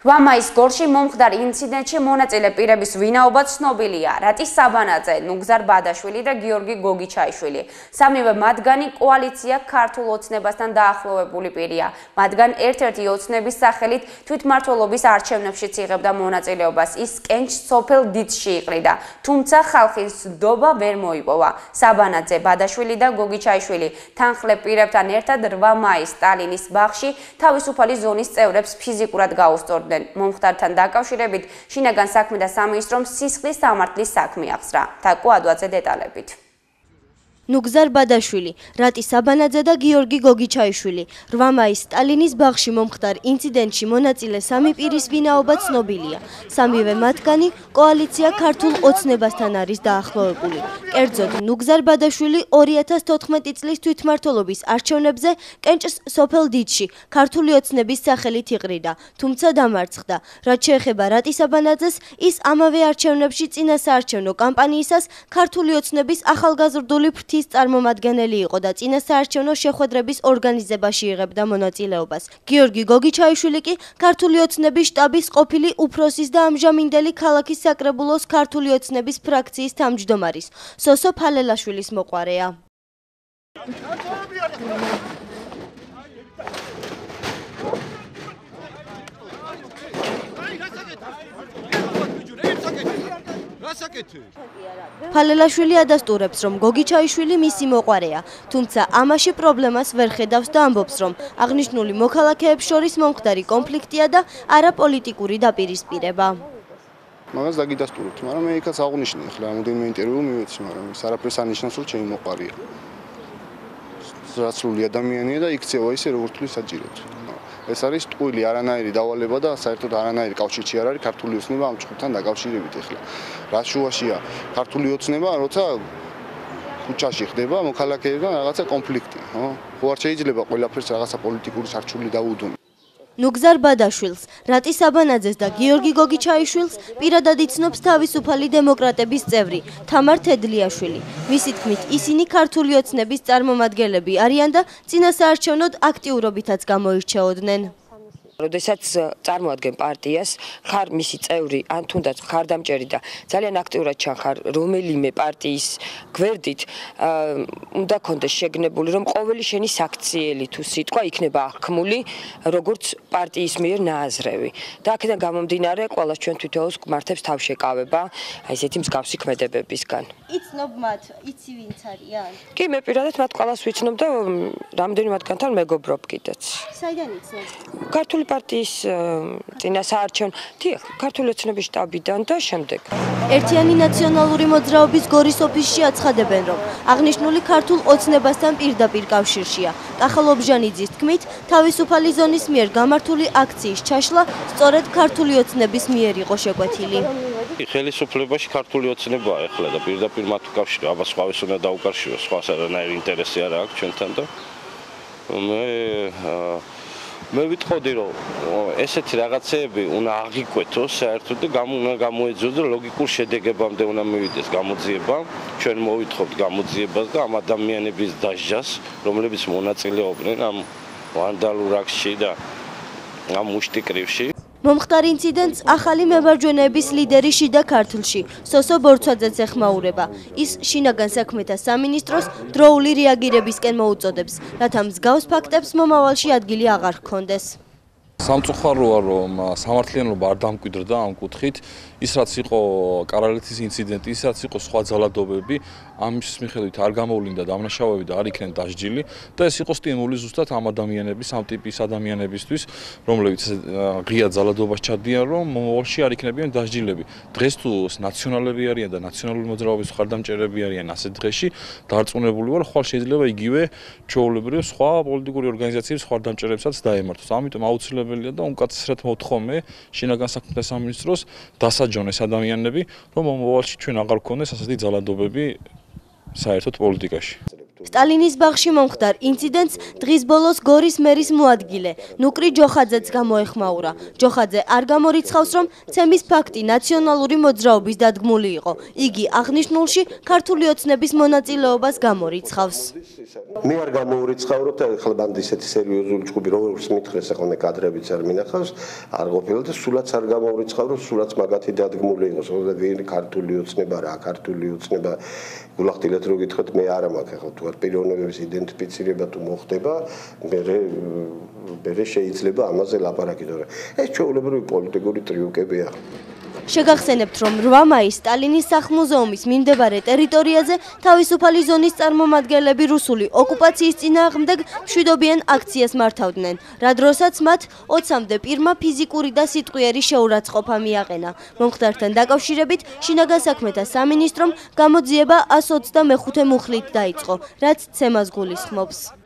8 მაისს გორში მომხდარ ინციდენტში მონაწილე პირების ვინაობა ცნობილია. რატის საბანაძე, ნუგზარ ბადაშვილი და გიორგი გოგიჩაიშვილი. სამივე მათგანი კოალიცია ქართულ ოცნებასთან დაახლოვებული პირია. მათგან ერთ-ერთი ოცნების სახელით თვითმმართველობის არჩევნებშიც იღებდა მონაწილეობას. ის კენჭს სოფელ დიცში იყრიდა, თუმცა ხალხის ნდობა ვერ მოიპოვა. საბანაძე, ბადაშვილი და გოგიჩაიშვილი თანხლებ პირებთან ერთად 8 მაისს სტალინის ბაღში თავისუფალი ზონის წევრებს ფიზიკურად გაუსწორდნენ. მომხდართან დაკავშირებით შინაგან საქმეთა სამინისტრომ სისხლის სამართლის საქმე აღსრა. თაკო ადვაძე დეტალებით. ნუგზარ ბადაშვილი, რატი საბანაძე და გიორგი გოგიჩაიშვილი 8 მაისს სტალინის ბაღში მომხდარ ინციდენტში მონაწილე სამი პირის ვინაობა ცნობილია. სამივე მათგანი კოალიცია ქართულ ოცნებასთან არის დაახლოვებული. კერძოდ, ნუგზარ ბადაშვილი 2014 წლის თვითმმართველობის არჩევნებზე კენჭს სოფელ დიცში ქართული ოცნების სახელით იყრიდა, თუმცა დამარცხდა. რაც შეეხება რატი საბანაძეს, ის ამავე არჩევნებში წინასაარჩევნო კამპანიისას ქართული ოცნების ახალგაზრდული ის წარმომადგენელი იყო და წინასაარჩევნო შეხვედრების ორგანიზებაში იღებდა მონაწილეობას. გიორგი გოგიჩაიშვილი კი ქართული ოცნების შტაბის ყოფილი უფროსის და ამჟამინდელი ქალაქის საკრებულოს ქართული ოცნების ფრაქციის თავმჯდომარის სოსო ფალელაშვილის მოყვარეა. ფალელაშვილი ადასტურებს, რომ გოგიჩაიშვილი მისი მოყვარეა, თუმცა ამაში პრობლემას ვერ ხედავს და ამბობს, რომ აღნიშნული მოქალაქეებს შორის მომხდარი კონფლიქტია და არა პოლიტიკური დაპირისპირება. მაგას დაგიდასტურებთ, მაგრამ მე იქაც აღნიშნე, ახლა რამოდენიმე ინტერვიუ მივეცი, მაგრამ ის არაფერს ანიშნავს, რომ ჩემი მოყვარეა. რაცლული ადამიანია და იქცევა ისე, როგორც თვლი საჭიროდ. ეს არის ტყუილი არანაირი დავალება და საერთოდ არანაირი კავშირი არ არის ქართული ოცნება ამ ჭხუთან დაკავშირებით ახლა. რა შუაშია ქართული ოცნება, როცა ქუჩაში ხდება მოქალაქეებთან რაღაცა კონფლიქტი, ხო? ხო არ შეიძლება ყველაფერს რაღაცა პოლიტიკური სარჩული დაუდონ. ნუგზარ ბადაშვილს, რატი საბანაძეს და გიორგი გოგიჩაიშვილს პირადად იცნობს თავისუფალი დემოკრატების წევრი თამარ თედლიაშვილი. მისი თქმით, ისინი ქართული ოცნების წარმომადგენლები არიან და წინასაარჩევნოდ აქტიურობითაც გამოირჩეოდნენ. როდესაც წარმოადგენ პარტიას, ხარ მისი წევრი, ან თუნდაც მხარდამჭერი და ძალიან აქტიურად ჩახარ რომელიმე პარტიის გვერდით, უნდა კონდეს შეგნებული, რომ ყოველი შენი საქციელი თუ სიტყვა იქნება აღქმული როგორც პარტიის მიერ ნააზრევი. და აქედან გამომდინარე, ყველა ჩვენ თვითონს გმართებს თავშეკავება, აი ესეთი მსგავსი ქმედებებისგან. იცნობ მათ, იცი ვინც არიან? კი, მე პირადად მათ ყველას ვიცნობ და რამდენი მათგანთან მეგობრობ კიდეც. საიდან იცნობ? ქართული პარტიის წინასაარჩევნო, ქართული ოცნების შტაბიდან და შემდეგ. ერთიანი ნაციონალური მოძრაობის გორის ოფისში აცხადებენ, რომ აღნიშნული ქართულ ოცნებასთან პირდაპირ კავშირშია. კახალ ობჟანიძის თქმით, თავისუფალი ზონის მიერ გამართული აქციის ჩაშლა სწორედ ქართული ოცნების მიერ იყო შეკვეთილი. ხელისუფლებაში ქართული ოცნებაა ახლა და პირდაპირ მათ უკავშირდება, აბა სხვავის უნდა დაუკავშიროს, სხვას არანაირი ინტერესი არ აქვს ჩვენთან და მე ვიტყოდი, რომ ესეთი რაღაცეები უნდა აღიკვეთოს საერთოდ და უნდა გამოეძოს და ლოგიკურ შედეგებამდე უნდა მივიდეს გამოძიება. ჩვენ მოვითხოვთ გამოძიებას და ამ ადამიანების დასჯას, რომლებიც მონაწილეობდნენ ამ ვანდალურ აქტში და ამ მუშტიკრივში. მომხდარ ინციდენტს ახალი მემარჯვენეების ლიდერი შიდა ქართლში, სოსო ბორცვაძეც ეხმაურება. ის შინაგან საქმეთა სამინისტროს დროული რეაგირებისკენ მოუწოდებს, რათა მსგავს ფაქტებს მომავალში ადგილი აღარ ჰქონდეს. სამწუხაროა, რომ სამართლიანობა არ დამკვიდრდა ამ კუთხით, ის რაც იყო კარალეთის ინციდენტი, ის რაც იყო სხვა ძალადობები, ამის მიხედვით არ გამოვლინდა დამნაშავეები და არ იქნენ დასჯილი და ეს იყო სტიმული ზუსტად ამ ადამიანების, ამ ტიპის ადამიანებისთვის, რომლებიც ღია ძალადობას ჩადიან, რომ მომავალში არ იქნებიან დასჯილები. დღეს თუ ნაციონალები არიან და ნაციონალური მოძრაობის მხარდამჭერები არიან ასეთ დღეში, დარწმუნებული ვარ, ხვალ შეიძლება იგივე ჩვეულებრივ სხვა პოლიტიკური ორგანიზაციების მხარდამჭერებსაც დაემართოს. ამიტომ აუცილებელია და უმკაცრად მოთხოვე შინაგან საქმეთა სამინისტროს დასაჯონ ეს ადამიანები, რომ მომავალში ჩვენ აღარ გქონდეს ასეთი ძალადობები საერთოდ პოლიტიკაში. სტალინის ბაღში მომხდარ ინციდენტს დღის ბოლოს გორის მერის მოადგილე ნუკრი ჯოხაძეც გამოეხმაურა. ჯოხაძე არ გამორიცხავს, რომ ცემის ფაქტი ნაციონალური მოძრაობის დადგმული იყო. იგი აღნიშნულში ქართული ოცნების მონაწილეობას გამორიცხავს. მე არ გამოურიცხავ, რომ ახლა ბანდი ისეთი სერიოზული ჯგუფი როგორც მითხრეს, ახლა მე კადრებიც არ მინახავს, არ ყოფილა და სულაც არ გამოურიცხავ, რომ სულაც მაგათი დადგმული იყოს. ხო და ვინ ქართული ოცნება რა, ქართული ოცნება გულახდილად რო გითხოთ, მე არა მაქვს ახლა თუ არ პიროვნებების იდენტიფიცირება თუ მოხდება, მე შეიძლება ამაზე ლაპარაკი, თორე ეს ჩვეულებრივი პოლიტიკური ტრიუკებია. შეგახსენებთ, რომ 8 მაისს სტალინის სახლ-მუზეუმის მიმდებარე ტერიტორიაზე თავისუფალი ზონის წარმომადგენლები რუსული ოკუპაციის წინააღმდეგ მშვიდობიან აქციას მართავდნენ, რა დროსაც მათ 20-მდე პირმა ფიზიკური და სიტყვიერი შეურაცხყოფა მიაყენა. მომხდართან დაკავშირებით შინაგან საქმეთა სამინისტრომ გამოძიება 125 მუხლით დაიწყო, რაც ცემას გულისხმობს.